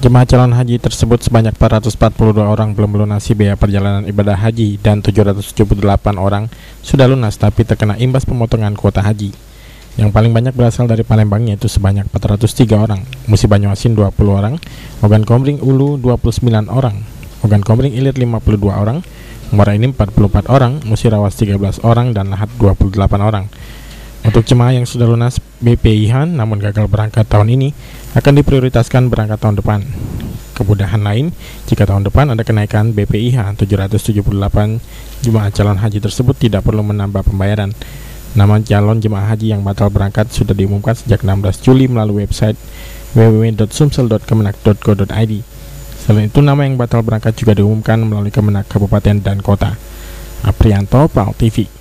Jemaah calon haji tersebut sebanyak 442 orang belum melunasi biaya perjalanan ibadah haji dan 778 orang sudah lunas tapi terkena imbas pemotongan kuota haji. Yang paling banyak berasal dari Palembang yaitu sebanyak 403 orang, Musi Banyuasin 20 orang, Mogan Komering Ulu 29 orang, Mogan Komering Ilir 52 orang, Muara Enim 44 orang, Musi Rawas 13 orang, dan Lahat 28 orang. Untuk jemaah yang sudah lunas BPIH namun gagal berangkat tahun ini akan diprioritaskan berangkat tahun depan. Kemudahan lain, jika tahun depan ada kenaikan BPIH 778, jemaah calon haji tersebut tidak perlu menambah pembayaran. Nama calon jemaah haji yang batal berangkat sudah diumumkan sejak 16 Juli melalui website www.sumsel.kemenak.go.id. Selain itu, nama yang batal berangkat juga diumumkan melalui Kemenak Kabupaten dan Kota. Aprianto, PAL TV.